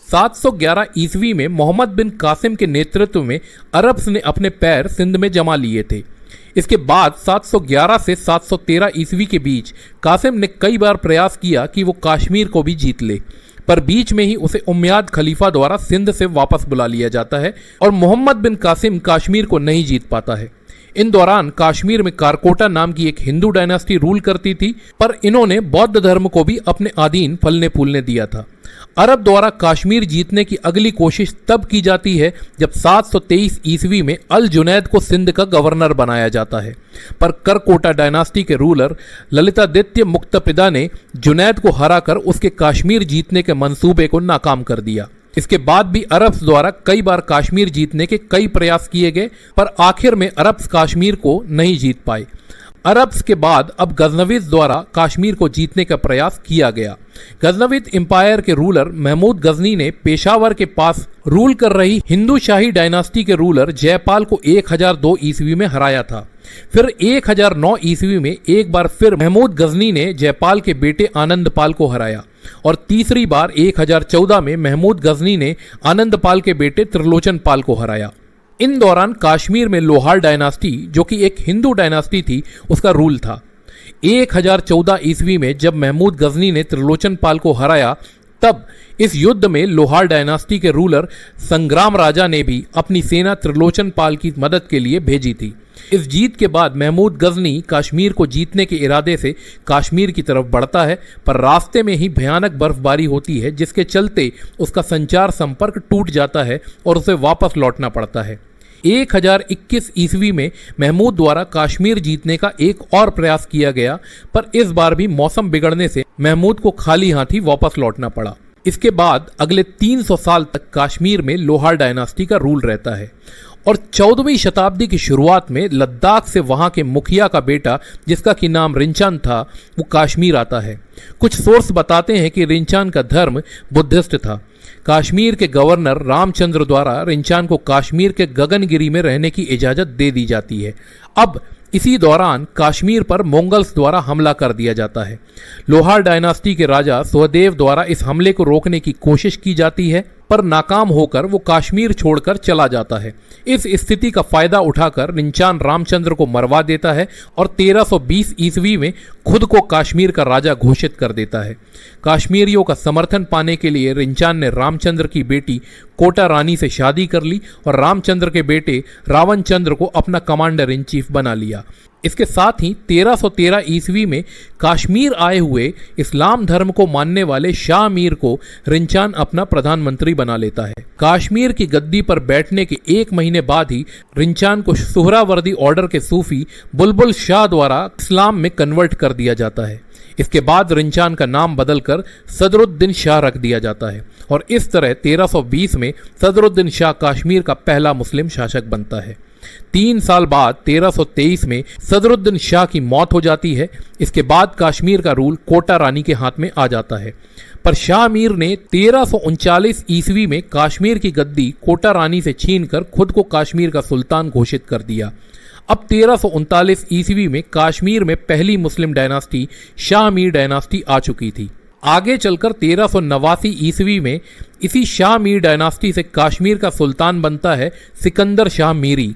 711 ईस्वी में मोहम्मद बिन कासिम के नेतृत्व में अरब्स ने अपने पैर सिंध में जमा लिए थे। इसके बाद 711 से 713 ईस्वी के बीच कासिम ने कई बार प्रयास किया कि वो कश्मीर को भी जीत ले, पर बीच में ही उसे उम्मयाद खलीफा द्वारा सिंध से वापस बुला लिया जाता है और मोहम्मद बिन कासिम कश्मीर को नहीं जीत पाता है। इन दौरान कश्मीर में कारकोटा नाम की एक हिंदू डायनास्टी रूल करती थी, पर इन्होंने बौद्ध धर्म को भी अपने अधीन फलने फूलने दिया था। अरब द्वारा कश्मीर जीतने की अगली कोशिश तब की जाती है जब 723 ईस्वी में अल जुनैद को सिंध का गवर्नर बनाया जाता है, पर करकोटा डायनास्टी के रूलर ललितादित्य मुक्तपिदा ने जुनैद को हराकर उसके कश्मीर जीतने के मंसूबे को नाकाम कर दिया। इसके बाद भी अरब्स द्वारा कई बार कश्मीर जीतने के कई प्रयास किए गए, पर आखिर में अरब्स कश्मीर को नहीं जीत पाए। अरब्स के बाद अब गजनवीज द्वारा कश्मीर को जीतने का प्रयास किया गया। गजनवीद एम्पायर के रूलर महमूद गजनी ने पेशावर के पास रूल कर रही हिंदू शाही डायनास्टी के रूलर जयपाल को 1002 ईस्वी में हराया था। फिर 1009 ईस्वी में एक बार फिर महमूद गजनी ने जयपाल के बेटे आनंदपाल को हराया और तीसरी बार 1014 में महमूद गजनी ने आनंदपाल के बेटे त्रिलोचन पाल को हराया। इन दौरान कश्मीर में लोहार डायनास्टी, जो कि एक हिंदू डायनास्टी थी, उसका रूल था। 1014 ईस्वी में जब महमूद गजनी ने त्रिलोचन पाल को हराया, तब इस युद्ध में लोहार डायनास्टी के रूलर संग्राम राजा ने भी अपनी सेना त्रिलोचन पाल की मदद के लिए भेजी थी। इस जीत के बाद महमूद गजनी कश्मीर को जीतने के इरादे से कश्मीर की तरफ बढ़ता है, पर रास्ते में ही भयानक बर्फबारी होती है, जिसके चलते उसका संचार संपर्क टूट जाता है और उसे वापस लौटना पड़ता है। 1021 ईस्वी में महमूद द्वारा कश्मीर जीतने का एक और प्रयास किया गया, पर इस बार भी मौसम बिगड़ने से महमूद को खाली हाथी वापस लौटना पड़ा। इसके बाद अगले 300 साल तक कश्मीर में लोहार डायनास्टी का रूल रहता है और 14वीं शताब्दी की शुरुआत में लद्दाख से वहां के मुखिया का बेटा, जिसका कि नाम रिंचान था, वो कश्मीर आता है। कुछ सोर्स बताते हैं कि रिंचान का धर्म बुद्धिस्ट था। कश्मीर के गवर्नर रामचंद्र द्वारा रिंचान को कश्मीर के गगनगिरी में रहने की इजाजत दे दी जाती है। अब इसी दौरान कश्मीर पर मंगोल्स द्वारा हमला कर दिया जाता है। लोहार डायनास्टी के राजा सुहदेव द्वारा इस हमले को रोकने की कोशिश की जाती है, पर नाकाम होकर वो कश्मीर छोड़कर चला जाता है। इस स्थिति का फायदा उठाकर रिंचान रामचंद्र को मरवा देता है और 1320 ईस्वी में खुद को कश्मीर का राजा घोषित कर देता है। कश्मीरियों का समर्थन पाने के लिए रिंचान ने रामचंद्र की बेटी कोटा रानी से शादी कर ली और रामचंद्र के बेटे रावण चंद्र को अपना कमांडर इन चीफ बना लिया। इसके साथ ही 1313 ईस्वी में कश्मीर आए हुए इस्लाम धर्म को मानने वाले शाह मीर को रिंचान अपना प्रधानमंत्री बना लेता है। कश्मीर की गद्दी पर बैठने के 1 महीने बाद ही रिंचान को सुहरावर्दी ऑर्डर के सूफी बुलबुल शाह द्वारा इस्लाम में कन्वर्ट कर दिया जाता है। इसके बाद रिंचान का नाम बदलकर सदरुद्दीन शाह रख दिया जाता है और इस तरह 1320 में सदरुद्दीन शाह कश्मीर का पहला मुस्लिम शासक बनता है। 3 साल बाद 1323 में सदरुद्दीन शाह की मौत हो जाती है। इसके बाद कश्मीर का रूल कोटा रानी के हाथ में आ जाता है, पर शाह मीर ने 1339 ईस्वी में कश्मीर की गद्दी कोटा रानी से छीनकर खुद को कश्मीर का सुल्तान घोषित कर दिया। अब 1339 ईस्वी में कश्मीर में पहली मुस्लिम डायनास्टी शाह मीर डायनास्टी आ चुकी थी। आगे चलकर 1389 ईस्वी में इसी शाह मीर डायनास्टी से कश्मीर का सुल्तान बनता है सिकंदर शाह मीरी।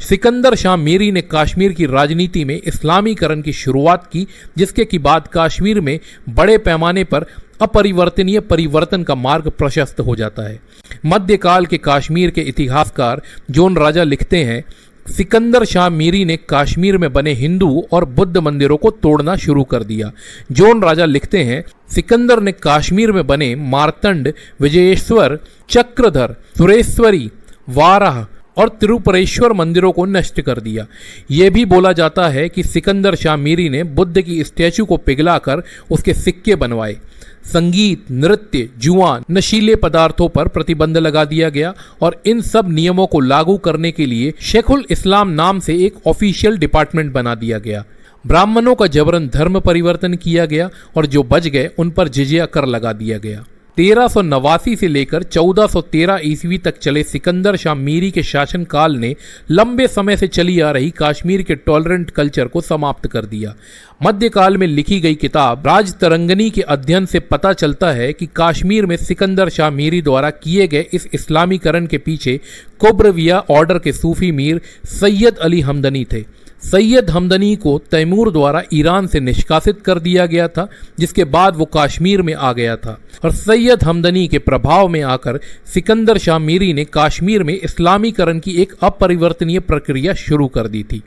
सिकंदर शाह मीरी ने कश्मीर की राजनीति में इस्लामीकरण की शुरुआत की, जिसके की बाद कश्मीर में बड़े पैमाने पर अपरिवर्तनीय परिवर्तन का मार्ग प्रशस्त हो जाता है। मध्यकाल के कश्मीर के इतिहासकार जोन राजा लिखते हैं, सिकंदर शाह मीरी ने कश्मीर में बने हिंदू और बुद्ध मंदिरों को तोड़ना शुरू कर दिया। जोन राजा लिखते हैं, सिकंदर ने कश्मीर में बने मार्तंड, विजयेश्वर, चक्रधर, सुरेश्वरी, वाराह और त्रिपुरेश्वर मंदिरों को नष्ट कर दिया। यह भी बोला जाता है कि सिकंदर शाह मीरी ने बुद्ध की स्टैचू को पिघलाकर उसके सिक्के बनवाए। संगीत, नृत्य, जुआ, नशीले पदार्थों पर प्रतिबंध लगा दिया गया और इन सब नियमों को लागू करने के लिए शेखुल इस्लाम नाम से एक ऑफिशियल डिपार्टमेंट बना दिया गया। ब्राह्मणों का जबरन धर्म परिवर्तन किया गया और जो बच गए उन पर जिजिया कर लगा दिया गया। 1389 से लेकर 1413 ईस्वी तक चले सिकंदर शाह मीरी के शासनकाल ने लंबे समय से चली आ रही कश्मीर के टॉलरेंट कल्चर को समाप्त कर दिया। मध्यकाल में लिखी गई किताब राजतरंगिनी के अध्ययन से पता चलता है कि कश्मीर में सिकंदर शाह मीरी द्वारा किए गए इस इस्लामीकरण के पीछे कोब्रविया ऑर्डर के सूफी मीर सैयद अली हमदनी थे। सैयद हमदनी को तैमूर द्वारा ईरान से निष्कासित कर दिया गया था, जिसके बाद वो कश्मीर में आ गया था और सैयद हमदनी के प्रभाव में आकर सिकंदर शाह मीरी ने कश्मीर में इस्लामीकरण की एक अपरिवर्तनीय प्रक्रिया शुरू कर दी थी।